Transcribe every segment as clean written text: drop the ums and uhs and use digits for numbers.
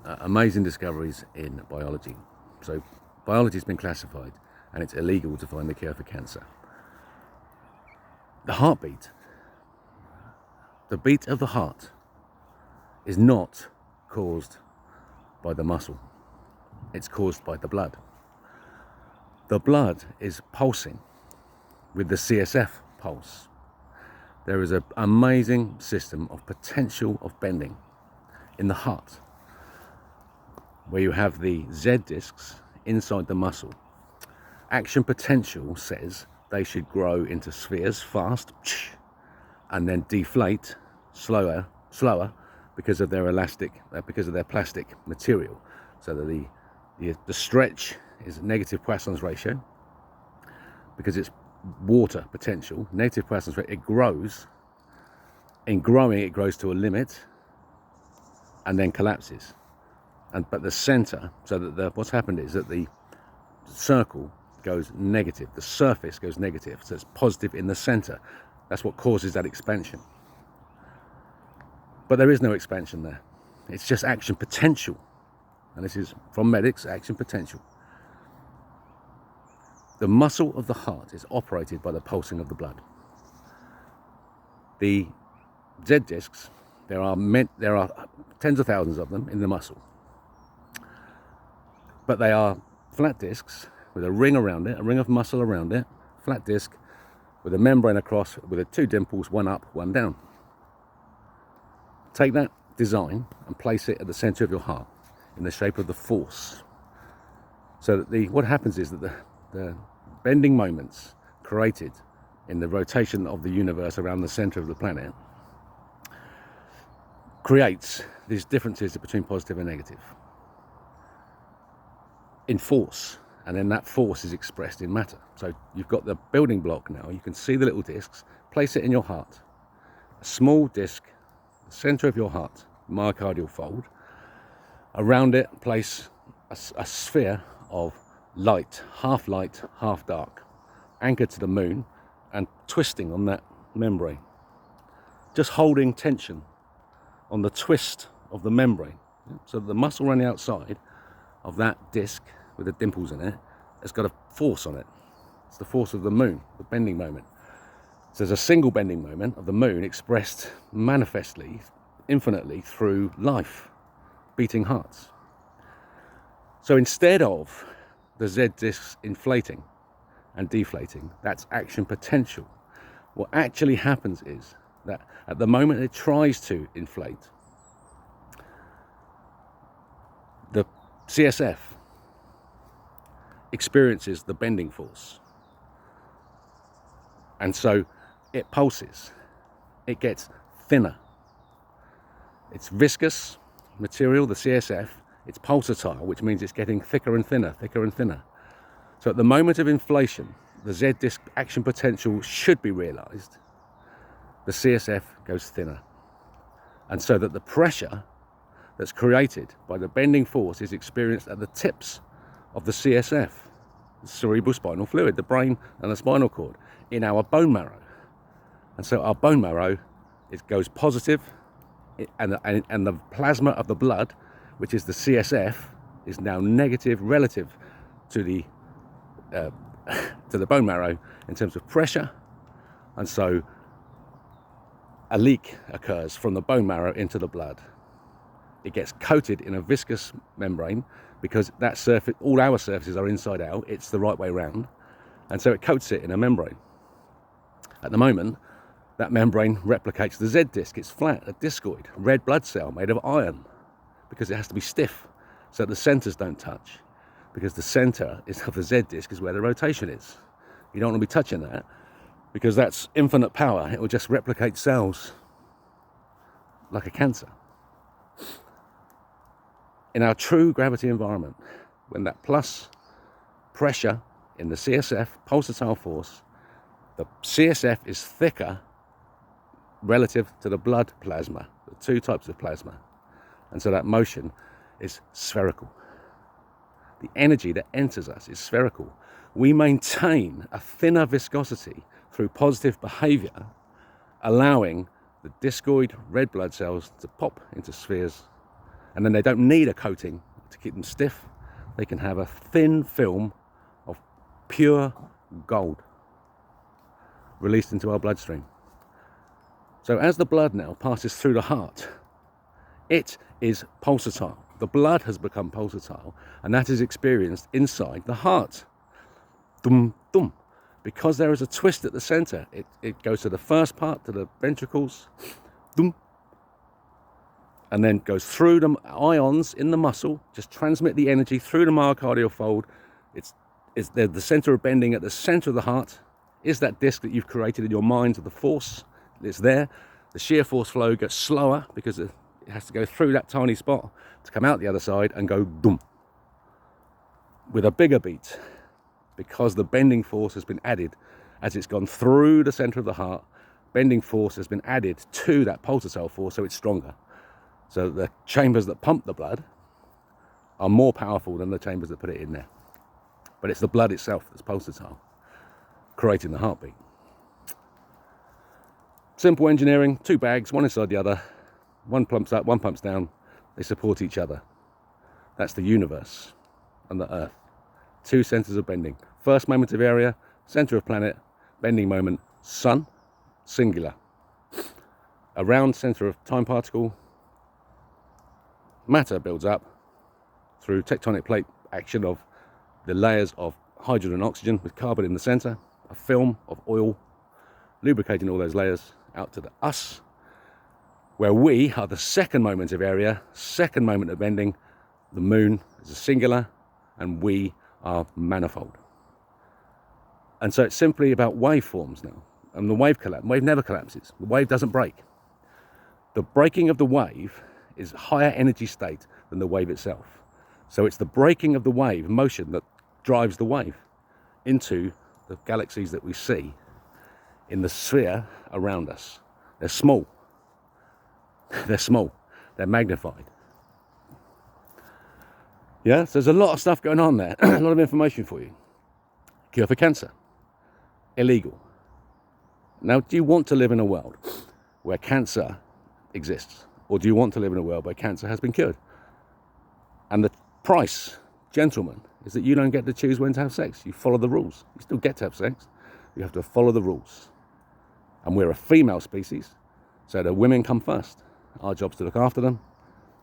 amazing discoveries in biology. So biology has been classified and it's illegal to find the cure for cancer. The heartbeat, the beat of the heart, is not caused by the muscle. It's caused by the blood. The blood is pulsing with the CSF pulse. There is an amazing system of potential of bending in the heart, where you have the Z discs inside the muscle. Action potential says they should grow into spheres fast and then deflate slower because of their because of their plastic material. So that the stretch is negative Poisson's ratio because it's water potential, negative Poisson's ratio. It grows. In growing, it grows to a limit and then collapses. But the center, so that what's happened is that the circle goes negative, the surface goes negative, so it's positive in the center. That's what causes that expansion. But there is no expansion there. It's just action potential. And this is from medics, action potential. The muscle of the heart is operated by the pulsing of the blood. The Z discs, there are tens of thousands of them in the muscle. But they are flat discs with a ring around it, a ring of muscle around it, flat disc with a membrane across with the two dimples, one up, one down. Take that design and place it at the center of your heart in the shape of the force. So that what happens is that the bending moments created in the rotation of the universe around the center of the planet creates these differences between positive and negative in force, and then that force is expressed in matter. So you've got the building block now. You can see the little discs. Place it in your heart. A small disc, the center of your heart, myocardial fold. Around it, place a sphere of light, half dark, anchored to the moon and twisting on that membrane. Just holding tension on the twist of the membrane. So the muscle around the outside of that disc with the dimples in it has got a force on it. It's the force of the moon, the bending moment. So there's a single bending moment of the moon expressed manifestly, infinitely through life, beating hearts. So instead of the Z discs inflating and deflating, that's action potential. What actually happens is that at the moment it tries to inflate, the CSF experiences the bending force. And so it pulses. It gets thinner. It's viscous material, the CSF. It's pulsatile, which means it's getting thicker and thinner, thicker and thinner. So at the moment of inflation, the Z disc action potential should be realized. The CSF goes thinner. And so that the pressure that's created by the bending force is experienced at the tips of the CSF, the cerebrospinal fluid, the brain and the spinal cord, in our bone marrow. And so our bone marrow, it goes positive, and the plasma of the blood, which is the CSF, is now negative relative to the bone marrow in terms of pressure. And so a leak occurs from the bone marrow into the blood. It gets coated in a viscous membrane because that surface, all our surfaces are inside out. It's the right way round. And so it coats it in a membrane. At the moment, that membrane replicates the Z disc. It's flat, a discoid, red blood cell made of iron because it has to be stiff so the centers don't touch, because the center of the Z disc is where the rotation is. You don't want to be touching that because that's infinite power. It will just replicate cells like a cancer. In our true gravity environment, when that plus pressure in the CSF, pulsatile force, the CSF is thicker relative to the blood plasma, the two types of plasma. And so that motion is spherical. The energy that enters us is spherical. We maintain a thinner viscosity through positive behavior, allowing the discoid red blood cells to pop into spheres And then they don't need a coating to keep them stiff. They can have a thin film of pure gold released into our bloodstream. So as the blood now passes through the heart, it is pulsatile. The blood has become pulsatile, and that is experienced inside the heart. Dum, dum. Because there is a twist at the center, it goes to the first part, to the ventricles, dum, and then goes through the ions in the muscle, just transmit the energy through the myocardial fold. It's the center of bending at the center of the heart is that disc that you've created in your mind of the force. It's there. The shear force flow gets slower because it has to go through that tiny spot to come out the other side and go dum with a bigger beat, because the bending force has been added as it's gone through the center of the heart. Bending force has been added to that pulsatile force, so it's stronger. So the chambers that pump the blood are more powerful than the chambers that put it in there. But it's the blood itself that's pulsatile, creating the heartbeat. Simple engineering, 2 bags, one inside the other. One pumps up, one pumps down. They support each other. That's the universe and the earth. 2 centers of bending. First moment of area, center of planet, bending moment, sun, singular. A round center of time particle. Matter builds up through tectonic plate action of the layers of hydrogen and oxygen with carbon in the center. A film of oil lubricating all those layers out to the us, where we are the second moment of area, second moment of bending. The moon is a singular, and we are manifold. And so it's simply about waveforms now. And the wave never collapses. The wave doesn't break. The breaking of the wave is a higher energy state than the wave itself. So it's the breaking of the wave motion that drives the wave into the galaxies that we see in the sphere around us. They're small. They're small. They're magnified. Yeah, so there's a lot of stuff going on there. A lot of information for you. Cure for cancer. Illegal. Now, do you want to live in a world where cancer exists? Or do you want to live in a world where cancer has been cured? And the price, gentlemen, is that you don't get to choose when to have sex. You follow the rules. You still get to have sex. You have to follow the rules. And we're a female species, so the women come first. Our job's to look after them.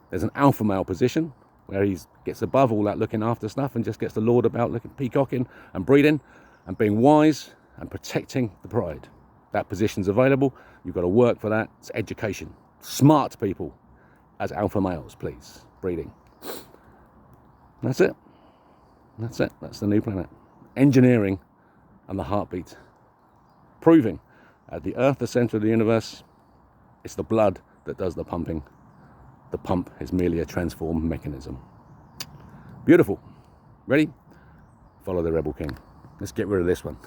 There's an alpha male position where he gets above all that looking after stuff and just gets to lord about looking, peacocking and breeding and being wise and protecting the pride. That position's available. You've got to work for that. It's education. Smart people as alpha males, please. Breeding. That's it. That's it. That's the new planet. Engineering and the heartbeat. Proving at the earth, the center of the universe, it's the blood that does the pumping. The pump is merely a transformed mechanism. Beautiful. Ready? Follow the Rebel King. Let's get rid of this one.